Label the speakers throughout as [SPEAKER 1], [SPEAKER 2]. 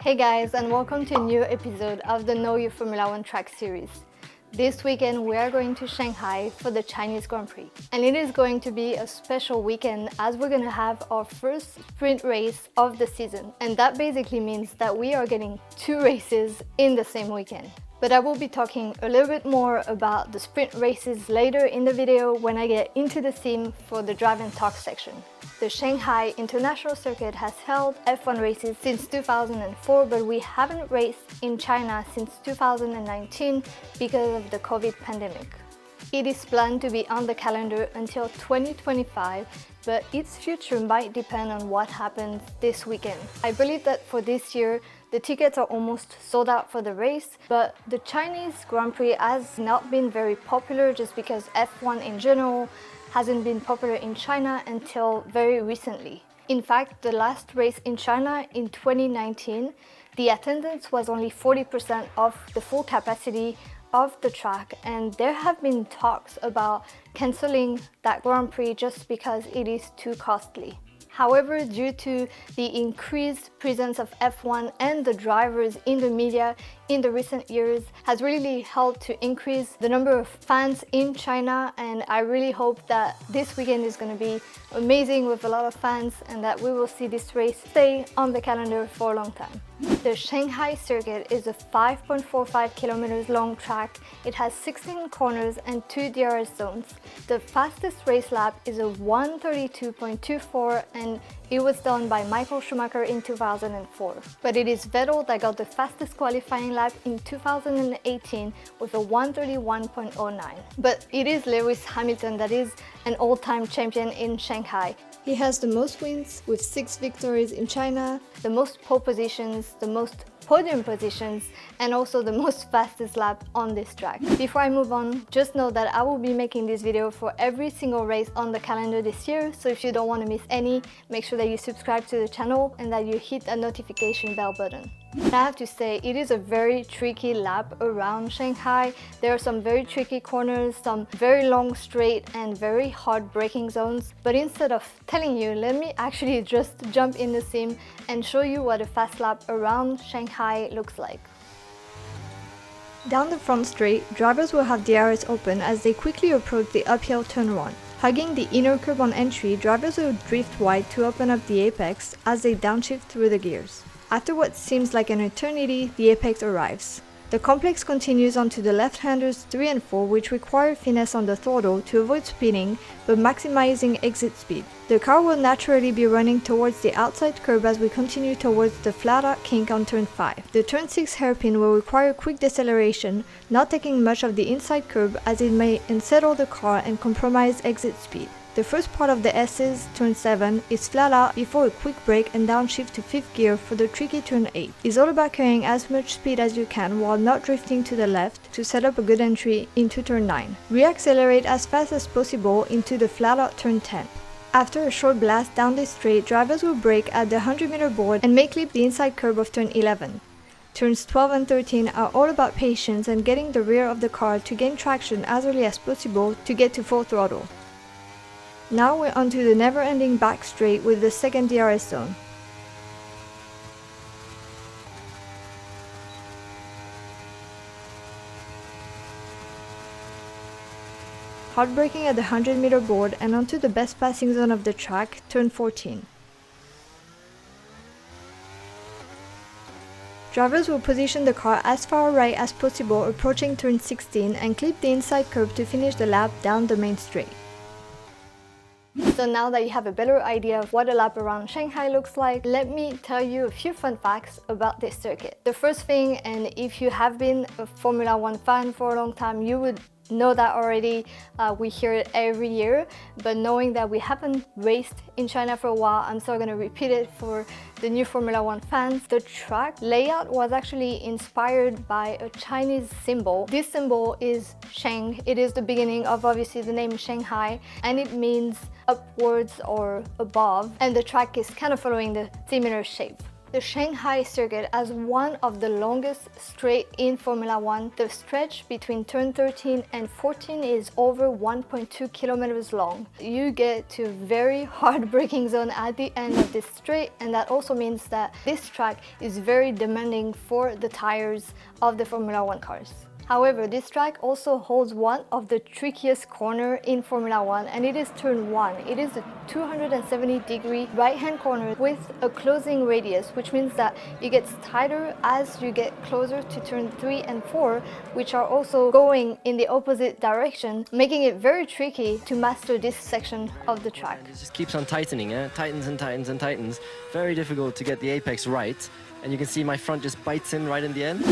[SPEAKER 1] Hey guys, and welcome to a new episode of the Know Your Formula One track series. This weekend we are going to Shanghai for the Chinese Grand Prix. And it is going to be a special weekend as we're going to have our first sprint race of the season. And that basically means that we are getting two races in the same weekend. But I will be talking a little bit more about the sprint races later in the video when I get into the theme for the Drive and Talk section. The Shanghai International Circuit has held F1 races since 2004, but we haven't raced in China since 2019 because of the COVID pandemic. It is planned to be on the calendar until 2025, but its future might depend on what happens this weekend. I believe that for this year, the tickets are almost sold out for the race, but the Chinese Grand Prix has not been very popular just because F1 in general hasn't been popular in China until very recently. In fact, the last race in China in 2019, the attendance was only 40% of the full capacity of the track, and there have been talks about cancelling that Grand Prix just because it is too costly. However, due to the increased presence of F1 and the drivers in the media in the recent years has really helped to increase the number of fans in China, and I really hope that this weekend is going to be amazing with a lot of fans and that we will see this race stay on the calendar for a long time. The Shanghai Circuit is a 5.45 kilometers long track. It has 16 corners and 2 DRS zones. The fastest race lap is a 1:32.24 and it was done by Michael Schumacher in 2004. But it is Vettel that got the fastest qualifying lap in 2018 with a 1:31.09. But it is Lewis Hamilton that is an all-time champion in Shanghai. He has the most wins with 6 victories in China, the most pole positions, the most podium positions, and also the most fastest lap on this track. Before I move on, just know that I will be making this video for every single race on the calendar this year, so if you don't want to miss any, make sure that you subscribe to the channel and that you hit that notification bell button. And I have to say, it is a very tricky lap around Shanghai. There are some very tricky corners, some very long straight and very hard braking zones. But instead of telling you, let me actually just jump in the sim and show you what a fast lap around Shanghai looks like. Down the front straight, drivers will have DRS open as they quickly approach the uphill turn 1. Hugging the inner curb on entry, drivers will drift wide to open up the apex as they downshift through the gears. After what seems like an eternity, the apex arrives. The complex continues onto the left-handers 3 and 4, which require finesse on the throttle to avoid spinning but maximizing exit speed. The car will naturally be running towards the outside curb as we continue towards the flat-out kink on turn 5. The turn 6 hairpin will require quick deceleration, not taking much of the inside curb as it may unsettle the car and compromise exit speed. The first part of the S's, turn 7, is flat out before a quick brake and downshift to 5th gear for the tricky turn 8. It's all about carrying as much speed as you can while not drifting to the left to set up a good entry into turn 9. Re-accelerate as fast as possible into the flat out turn 10. After a short blast down this straight, drivers will brake at the 100-meter board and may clip the inside curb of turn 11. Turns 12 and 13 are all about patience and getting the rear of the car to gain traction as early as possible to get to full throttle. Now we're onto the never-ending back straight with the second DRS zone. Hard braking at the 100-meter board and onto the best passing zone of the track, turn 14. Drivers will position the car as far right as possible approaching turn 16 and clip the inside curb to finish the lap down the main straight. So now that you have a better idea of what a lap around Shanghai looks like, let me tell you a few fun facts about this circuit. The first thing, and if you have been a Formula One fan for a long time, you would know that already. We hear it every year, but knowing that we haven't raced in China for a while, I'm still going to repeat it for the new Formula One fans. The track layout was actually inspired by a Chinese symbol. This symbol is Shang. It is the beginning of obviously the name Shanghai, and it means upwards or above, and the track is kind of following the similar shape. the Shanghai Circuit as one of the longest straight in Formula One. The stretch between turn 13 and 14 is over 1.2 kilometers long. You get to a very hard braking zone at the end of this straight, and that also means that this track is very demanding for the tires of the Formula One cars. However, this track also holds one of the trickiest corners in Formula One, and it is turn 1. It is a 270-degree right-hand corner with a closing radius, which means that it gets tighter as you get closer to turn 3 and 4, which are also going in the opposite direction, making it very tricky to master this section of the track.
[SPEAKER 2] It just keeps on tightening, tightens and tightens and tightens. Very difficult to get the apex right, and you can see my front just bites in right in the end,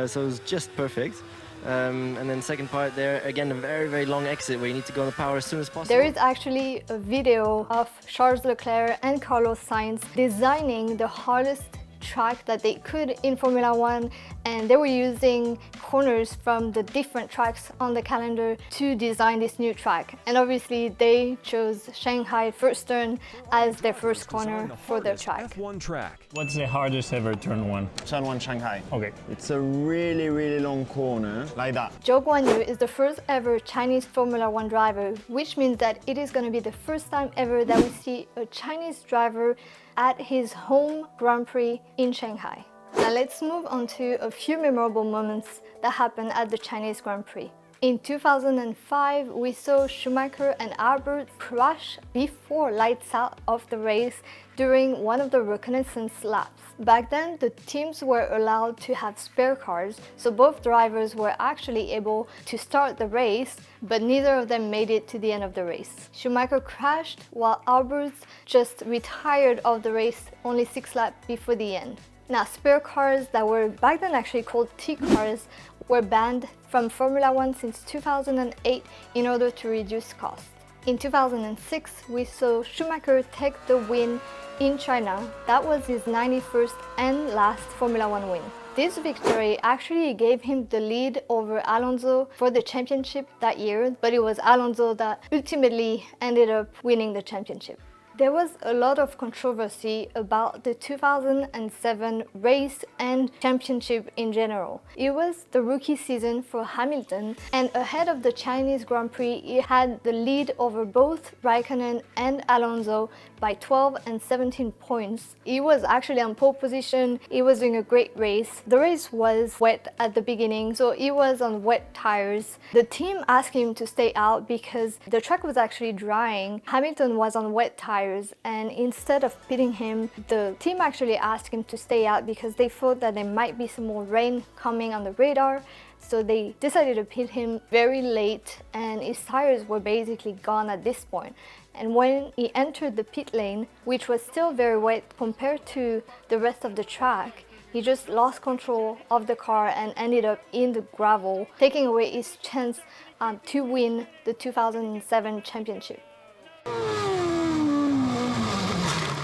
[SPEAKER 2] so it's just perfect. And then second part there, again, a very long exit where you need to go on the power as soon as possible.
[SPEAKER 1] There is actually a video of Charles Leclerc and Carlos Sainz designing the hardest track that they could in Formula One, and they were using corners from the different tracks on the calendar to design this new track. And obviously they chose Shanghai first turn as their first corner for their track.
[SPEAKER 3] F1 track.
[SPEAKER 4] What's the hardest ever turn 1?
[SPEAKER 5] Turn 1 Shanghai.
[SPEAKER 4] Okay.
[SPEAKER 5] It's a really long corner, like that.
[SPEAKER 1] Zhou Guanyu is the first ever Chinese Formula One driver, which means that it is going to be the first time ever that we see a Chinese driver at his home Grand Prix in Shanghai. Now let's move on to a few memorable moments that happened at the Chinese Grand Prix. In 2005, we saw Schumacher and Albert crash before lights out of the race during one of the reconnaissance laps. Back then, the teams were allowed to have spare cars, so both drivers were actually able to start the race, but neither of them made it to the end of the race. Schumacher crashed while Albert just retired of the race only 6 laps before the end. Now, spare cars that were back then actually called T cars were banned from Formula One since 2008 in order to reduce costs. In 2006, we saw Schumacher take the win in China. That was his 91st and last Formula One win. This victory actually gave him the lead over Alonso for the championship that year, but it was Alonso that ultimately ended up winning the championship. There was a lot of controversy about the 2007 race and championship in general. It was the rookie season for Hamilton, and ahead of the Chinese Grand Prix, he had the lead over both Raikkonen and Alonso by 12 and 17 points. He was actually on pole position, he was doing a great race. The race was wet at the beginning, so he was on wet tires. The team asked him to stay out because the track was actually drying. Hamilton was on wet tires, and instead of pitting him, the team actually asked him to stay out because they thought that there might be some more rain coming on the radar. So they decided to pit him very late, and his tires were basically gone at this point. And when he entered the pit lane, which was still very wet compared to the rest of the track, he just lost control of the car and ended up in the gravel, taking away his chance to win the 2007 championship.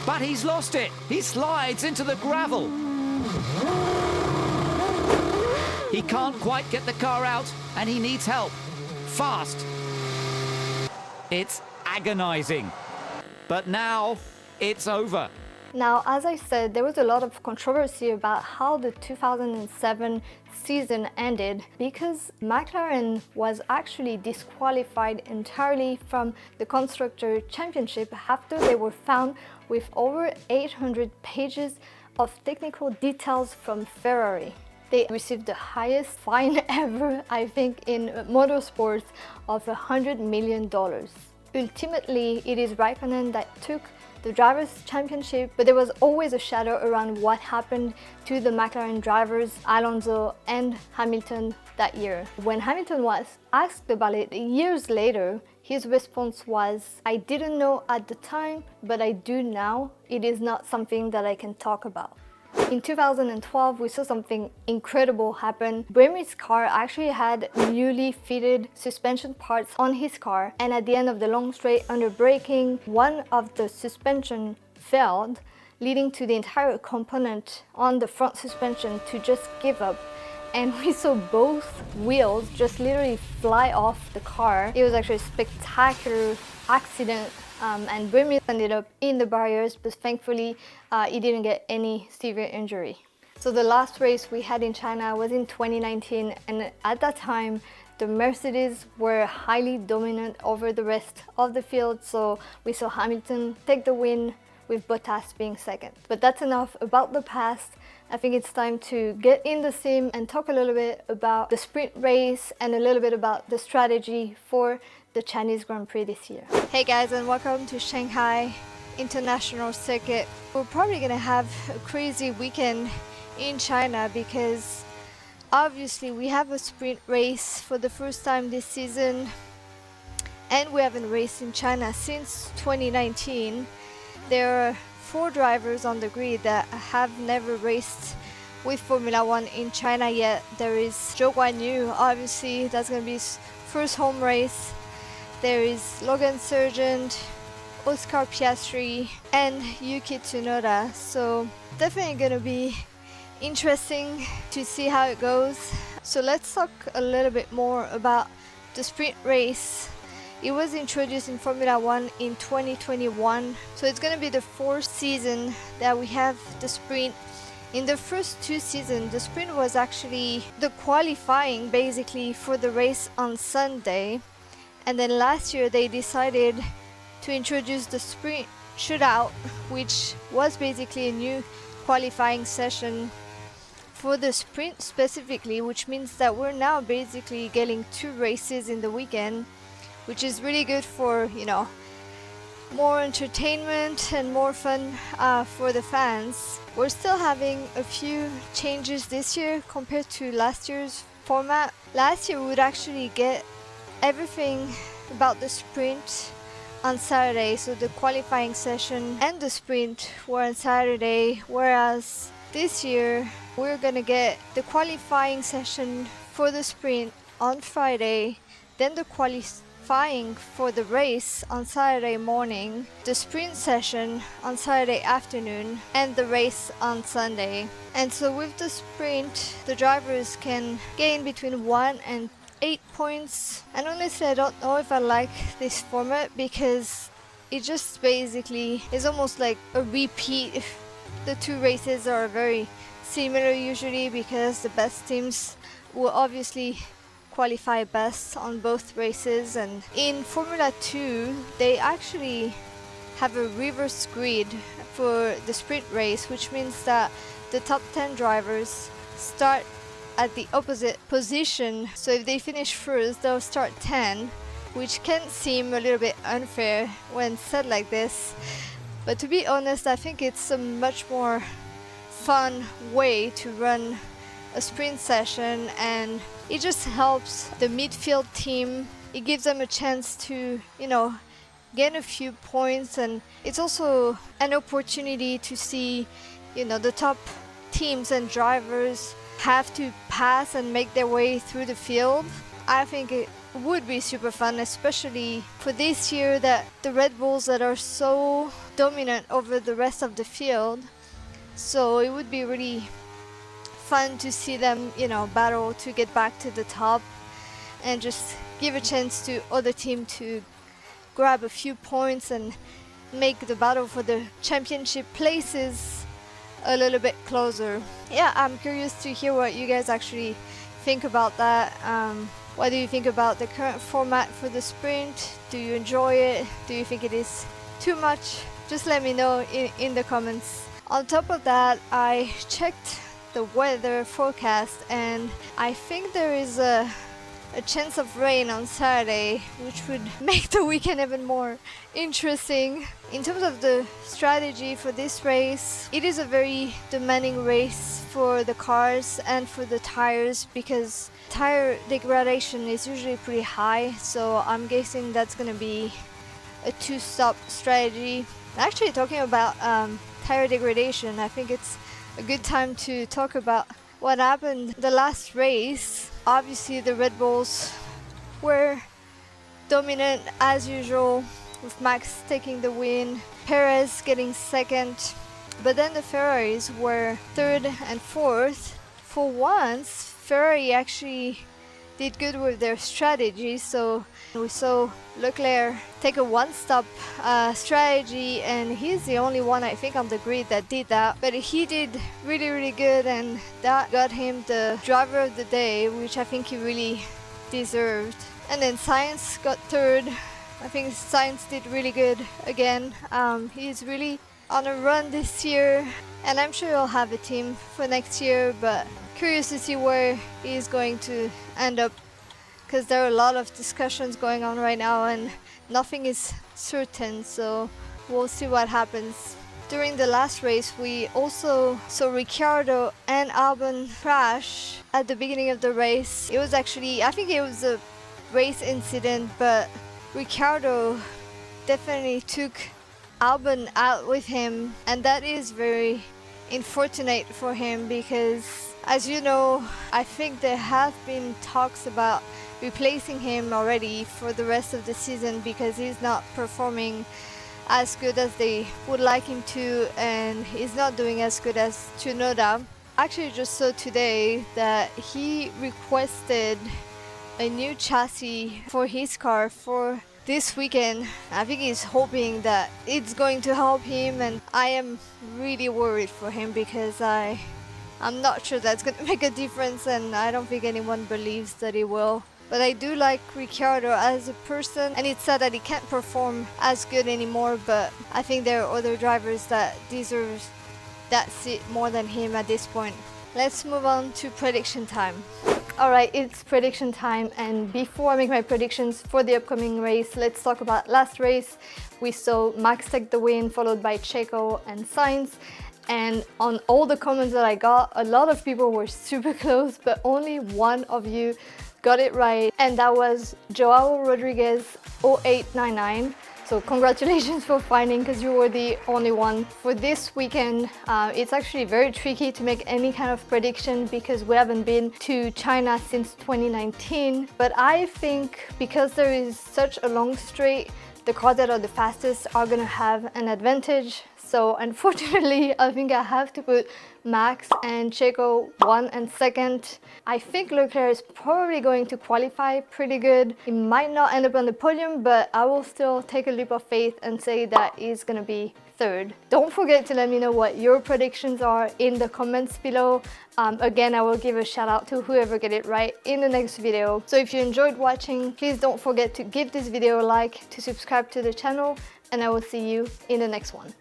[SPEAKER 3] But he's lost it. He slides into the gravel. He can't quite get the car out, and he needs help. Fast. It's agonizing. But now, it's over.
[SPEAKER 1] Now, as I said, there was a lot of controversy about how the 2007 season ended because McLaren was actually disqualified entirely from the Constructor Championship after they were found with over 800 pages of technical details from Ferrari. They received the highest fine ever, I think, in motorsports of $100 million. Ultimately, it is Raikkonen that took the Drivers' Championship, but there was always a shadow around what happened to the McLaren drivers, Alonso and Hamilton, that year. When Hamilton was asked about it years later, his response was, "I didn't know at the time, but I do now. It is not something that I can talk about." In 2012, we saw something incredible happen. Bremy's car actually had newly fitted suspension parts on his car, and at the end of the long straight under braking, one of the suspension failed, leading to the entire component on the front suspension to just give up. And we saw both wheels just literally fly off the car. It was actually a spectacular accident and Bremil ended up in the barriers, but thankfully he didn't get any severe injury. So the last race we had in China was in 2019, and at that time the Mercedes were highly dominant over the rest of the field, so we saw Hamilton take the win with Bottas being second. But that's enough about the past. I think it's time to get in the sim and talk a little bit about the sprint race and a little bit about the strategy for the Chinese Grand Prix this year. Hey guys, and welcome to Shanghai International Circuit. We're probably gonna have a crazy weekend in China because obviously we have a sprint race for the first time this season, and we haven't raced in China since 2019. There are 4 drivers on the grid that have never raced with Formula One in China yet. There is Zhou Guanyu, obviously that's going to be his first home race. There is Logan Sargent, Oscar Piastri, and Yuki Tsunoda. So definitely going to be interesting to see how it goes. So let's talk a little bit more about the sprint race. It was introduced in Formula One in 2021, so it's going to be the 4th season that we have the sprint. In the first 2 seasons, the sprint was actually the qualifying basically for the race on Sunday, and then last year they decided to introduce the sprint shootout, which was basically a new qualifying session for the sprint specifically, which means that we're now basically getting 2 races in the weekend, which is really good for, you know, more entertainment and more fun for the fans. We're still having a few changes this year compared to last year's format. Last year we would actually get everything about the sprint on Saturday, so the qualifying session and the sprint were on Saturday, whereas this year we're gonna get the qualifying session for the sprint on Friday, then the qualifying for the race on Saturday morning, the sprint session on Saturday afternoon, and the race on Sunday. And so with the sprint, the drivers can gain between 1 and 8 points. And honestly, I don't know if I like this format because it just basically is almost like a repeat. The 2 races are very similar usually because the best teams will obviously qualify best on both races. And in Formula 2 they actually have a reverse grid for the sprint race, which means that the top 10 drivers start at the opposite position. So if they finish first, they'll start 10, which can seem a little bit unfair when said like this, but to be honest, I think it's a much more fun way to run a sprint session, and it just helps the midfield team. It gives them a chance to, you know, gain a few points, and it's also an opportunity to see, you know, the top teams and drivers have to pass and make their way through the field. I think it would be super fun, especially for this year that the Red Bulls that are so dominant over the rest of the field. So it would be really fun to see them, you know, battle to get back to the top and just give a chance to other team to grab a few points and make the battle for the championship places a little bit closer. Yeah, I'm curious to hear what you guys actually think about that. What do you think about the current format for the sprint? Do you enjoy it? Do you think it is too much? Just let me know in the comments. On top of that, I checked the weather forecast, and I think there is a chance of rain on Saturday, which would make the weekend even more interesting. In terms of the strategy for this race, it is a very demanding race for the cars and for the tires because tire degradation is usually pretty high, so I'm guessing that's gonna be a 2-stop strategy. Actually, talking about tire degradation, I think it's a good time to talk about what happened the last race. Obviously the Red Bulls were dominant as usual, with Max taking the win, Perez getting second, but then the Ferraris were 3rd and 4th. For once, Ferrari actually did good with their strategy. So we saw Leclerc take a one-stop strategy, and he's the only one I think on the grid that did that. But he did really good, and that got him the driver of the day, which I think he really deserved. And then Sainz got third. I think Sainz did really good again. He's really on a run this year, and I'm sure he'll have a team for next year, but curious to see where he's going to end up, because there are a lot of discussions going on right now and nothing is certain, so we'll see what happens. During the last race, we also saw Ricciardo and Albon crash at the beginning of the race. It was actually, I think it was a race incident, but Ricciardo definitely took Albon out with him, and that is very unfortunate for him, because as you know, I think there have been talks about replacing him already for the rest of the season, because he's not performing as good as they would like him to, and he's not doing as good as Tsunoda. Actually just saw today that he requested a new chassis for his car for this weekend. I think he's hoping that it's going to help him, and I am really worried for him, because I'm not sure that's going to make a difference, and I don't think anyone believes that it will. But I do like Ricciardo as a person, and it's sad that he can't perform as good anymore, but I think there are other drivers that deserve that seat more than him at this point. Let's move on to prediction time. Alright, it's prediction time, and before I make my predictions for the upcoming race, let's talk about last race. We saw Max take the win, followed by Checo and Sainz. And on all the comments that I got, a lot of people were super close, but only one of you got it right, and that was Joao Rodriguez 0899. So congratulations for finding, because you were the only one. For this weekend, it's actually very tricky to make any kind of prediction, because we haven't been to China since 2019. But I think because there is such a long straight, the cars that are the fastest are gonna have an advantage. So unfortunately, I think I have to put Max and Checo 1 and 2nd. I think Leclerc is probably going to qualify pretty good. He might not end up on the podium, but I will still take a leap of faith and say that he's gonna be 3rd. Don't forget to let me know what your predictions are in the comments below. Again, I will give a shout out to whoever get it right in the next video. So if you enjoyed watching, please don't forget to give this video a like, to subscribe to the channel, and I will see you in the next one.